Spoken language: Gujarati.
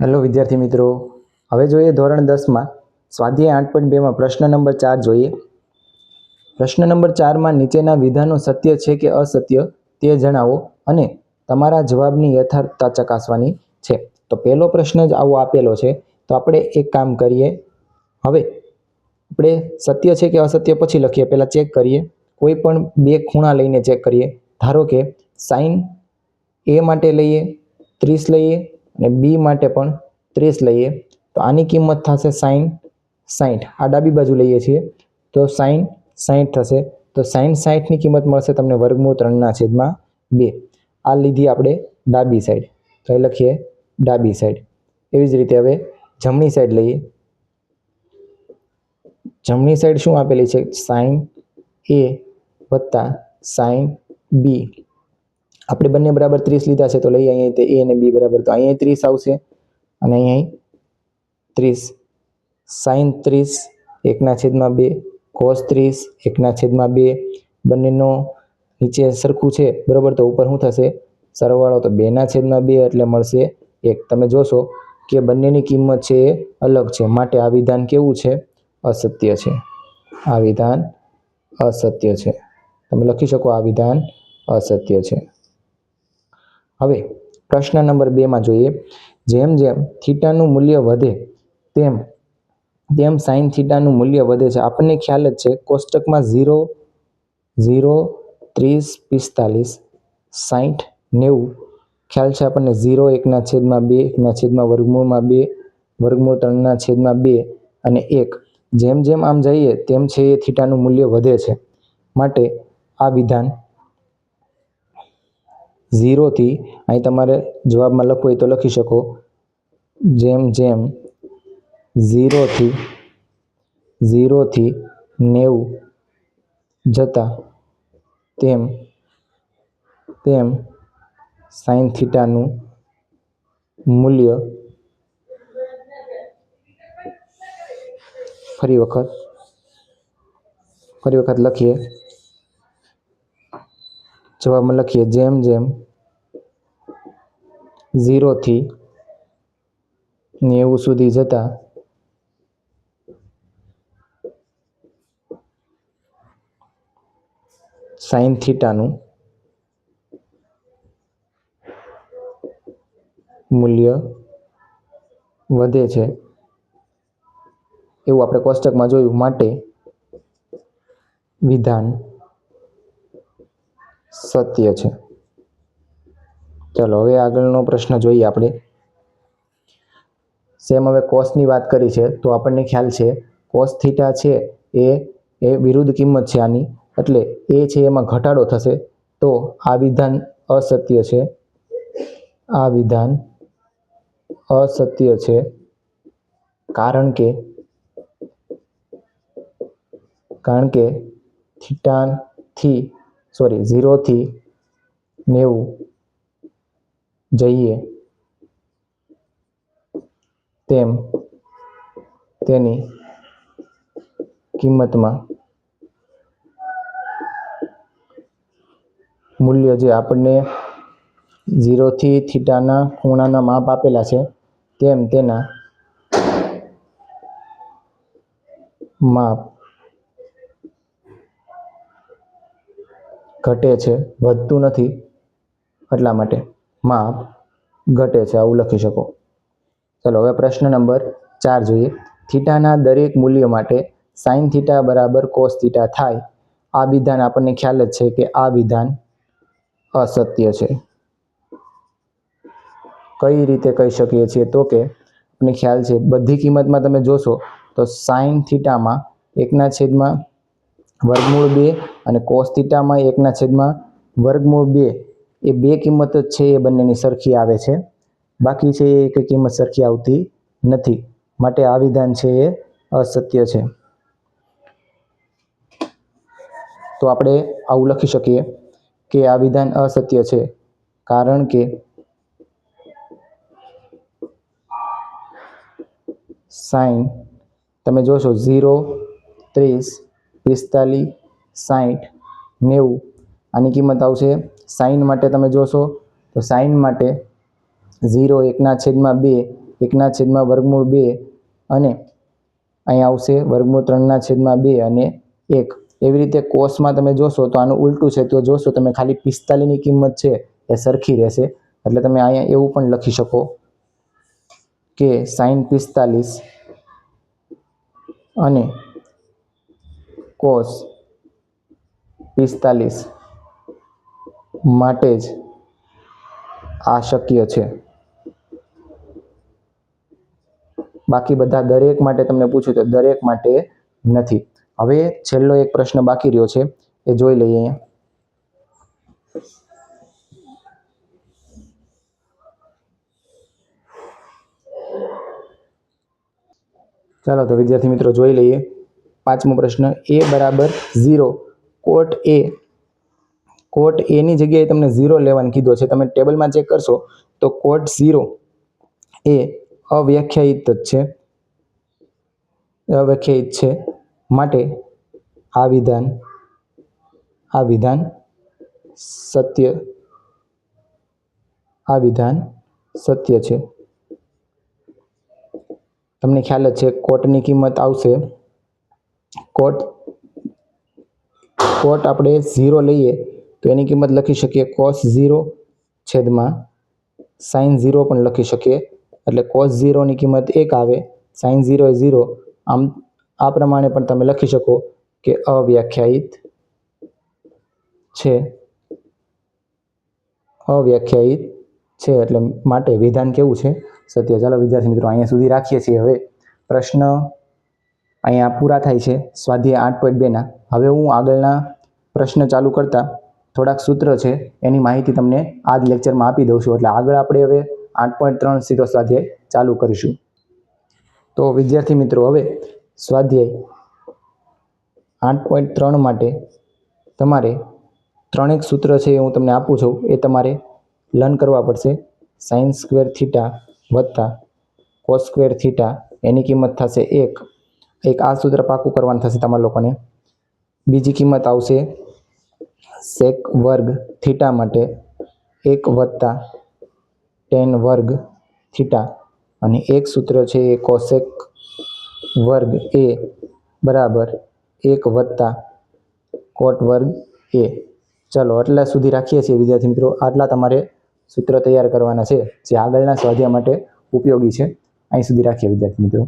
હેલો વિદ્યાર્થી મિત્રો, હવે જોઈએ ધોરણ 10માં સ્વાધ્યાય 8.2માં પ્રશ્ન નંબર 4 જોઈએ. પ્રશ્ન નંબર 4માં નીચેના વિધાનો સત્ય છે કે અસત્ય તે જણાવો અને તમારા જવાબની યથાર્થતા ચકાસવાની છે. તો પહેલો પ્રશ્ન જ આવો આપેલો છે, તો આપણે એક કામ કરીએ. હવે આપણે સત્ય છે કે અસત્ય પછી લખીએ, પહેલા ચેક કરીએ. કોઈ પણ બે ખૂણા લઈને ચેક કરીએ. ધારો કે સાઈન એ માટે લઈએ 30 લઈએ અને બી માટે પણ 30 લઈએ, તો આની કિંમત થશે સાઈન 60. આ ડાબી બાજુ લઈએ છીએ તો સાઈન 60 થશે. તો સાઈન 60ની કિંમત મળશે તમને વર્ગમૂળ 3/2. આ લીધી આપણે ડાબી સાઈડ, તો એ લખીએ ડાબી સાઈડ. એવી જ રીતે હવે જમણી સાઈડ લઈએ. જમણી સાઈડ શું આપેલી છે? સાઈન એ વત્તા સાઈન બી. આપણે બંને બરાબર 30 લીધા છે, તો લઈએ અહીંયા એ અને બી બરાબર, તો અહીંયા 30 આવશે અને અહીંયા 30. Sine 30 1/2 cos 30 1/2. બંનેનો નીચે સરખું છે બરાબર, તો ઉપર શું થશે? સરવાળો, તો 2/2 એટલે મળશે 1. તમે જોશો કે બંનેની કિંમત છે એ અલગ છે, માટે આ વિધાન કેવું છે? અસત્ય છે. આ વિધાન અસત્ય છે. તમે લખી શકો આ વિધાન અસત્ય છે. હવે પ્રશ્ન નંબર 2માં જોઈએ. જેમ જેમ થીટાનું મૂલ્ય વધે તેમ તેમ સાઈન થીટાનું મૂલ્ય વધે છે. આપણને ખ્યાલ જ છે, કોષ્ટકમાં 0, 0, 30, 45, 60, 90 ખ્યાલ છે આપણને. 0 1/2, 1/2, વર્ગમૂળ 3/2 અને 1. જેમ જેમ આમ જઈએ તેમ છે એ થીટાનું મૂલ્ય વધે છે, માટે આ વિધાન 0 થી, અહીં તમારે જવાબમાં લખવું હોય તો લખી શકો, જેમ જેમ 0 થી 90 જતા તેમ તેમ સાઈન થીટાનું મૂલ્ય ફરી વખત લખીએ, જવાબમાં લખીએ જેમ જેમ 0 થી 90 સુધી જતા સાઈન થીટાનું મૂલ્ય વધે છે, એવું આપણે કોષ્ટકમાં જોયું, માટે વિધાન સત્ય છે. ચાલો હવે આગળનો પ્રશ્ન જોઈએ આપણે. સેમ હવે કોસની વાત કરી છે, તો આપણને ખ્યાલ છે કોસ થીટા છે એ વિરુદ્ધ કિંમત છે આની, એટલે એ છે એમાં ઘટાડો થશે, તો આ વિધાન અસત્ય છે. આ વિધાન અસત્ય છે, કારણ કે થીટાથી 0 થી 90 જઈએ તેમ તેની કિંમતમાં મૂલ્ય જે આપણને 0 થી થીટાના ખૂણાના માપ આપેલા છે, તેમ તેના માપ ઘટે છે, વધતું નથી, એટલા માટે માપ ઘટે છે, આવું લખી શકો. ચલો હવે પ્રશ્ન નંબર 4 જોઈએ. થીટાના દરેક મૂલ્ય માટે સાઈન થીટા બરાબર કોસ થીટા થાય. આ વિધાન આપણને ખ્યાલ જ છે કે આ વિધાન અસત્ય છે. કઈ રીતે કહી શકીએ છીએ? તો કે આપણને ખ્યાલ છે, બધી કિંમતમાં તમે જોશો તો સાઈન થીટામાં 1/2 અને કોસ થીટામાં 1/2, એ બે કિંમત જ છે એ બંનેની સરખી આવે છે. બાકી છે એ એક કિંમત સરખી આવતી નથી, માટે આ વિધાન છે એ અસત્ય છે. તો આપણે આવું લખી શકીએ કે આ વિધાન અસત્ય છે, કારણ કે સાઈન તમે જોશો 0, 30, 45, 60, 90 આની કિંમત આવશે. સાઈન માટે તમે જોશો તો સાઈન માટે 0, 1/2 1/2 અને અહીંયા આવશે √3/2 અને 1. એવી રીતે કોસમાં તમે જોશો તો આનું ઉલટું છે, તો જોશો તમે ખાલી 45ની કિંમત છે એ સરખી રહેશે. એટલે તમે અહીંયા એવું પણ લખી શકો કે sin 45 અને cos 45 માટે જ આ શક્ય છે. બાકી બધા દરેક માટે તમને પૂછ્યું તો દરેક માટે નથી. હવે છેલ્લો એક પ્રશ્ન બાકી રહ્યો છે, એ જોઈ લઈએ અહીંયા. ચાલો તો વિદ્યાર્થી મિત્રો જોઈ લઈએ. 5મો પ્રશ્ન, a બરાબર 0 કોટ a ની જગ્યાએ તમને 0 લેવાનું કીધો છે. તમે ટેબલમાં ચેક કરશો તો કોટ 0 એ અવ્યાખ્યાયિત છે. માટે આ વિધાન સત્ય છે. તમને ખ્યાલ જ છે કોટની કિંમત આવશે, કોટ આપણે 0 લઈએ તો એની કિંમત લખી શકીએ cos 0 છેદમાં sin 0 પણ લખી શકીએ. એટલે cos 0 ની કિંમત 1 આવે, sin 0 એ 0. આમ આ પ્રમાણે પણ તમે લખી શકો કે અવ્યાખ્યાયિત છે. એટલે માટે વિધાન કેવું છે? સત્ય. ચાલો વિદ્યાર્થી મિત્રો અહીંયા સુધી રાખીએ છીએ. હવે પ્રશ્ન અહીંયા પૂરા થાય છે સ્વાધ્યાય 8.2ના. હવે હું આગળના પ્રશ્ન ચાલુ કરતા થોડાક સૂત્ર છે એની માહિતી તમને આ જ લેક્ચરમાં આપી દઉં છું. એટલે આગળ આપણે હવે 8.3 સીધો સ્વાધ્યાય ચાલુ કરીશું. તો વિદ્યાર્થી મિત્રો હવે સ્વાધ્યાય 8.3 માટે તમારે 3 સૂત્ર છે એ હું તમને આપું છું, એ તમારે લર્ન કરવા પડશે. sin સ્ક્વેર થીટા વત્તા cos સ્ક્વેર થીટા એની કિંમત થશે 1. આ સૂત્ર પાકું કરવાનું થશે તમારા લોકોને. બીજી કિંમત આવશે sec વર્ગ થીટા માટે 1 વત્તા tan વર્ગ થીટા, અને એક સૂત્ર છે એ cosec વર્ગ a બરાબર 1 વત્તા cot વર્ગ a. ચલો આટલા સુધી રાખીએ છીએ વિદ્યાર્થી મિત્રો. આટલા તમારે સૂત્ર તૈયાર કરવાના છે જે આગળના સ્વાધ્યાય માટે ઉપયોગી છે. અહીં સુધી રાખીએ વિદ્યાર્થી મિત્રો.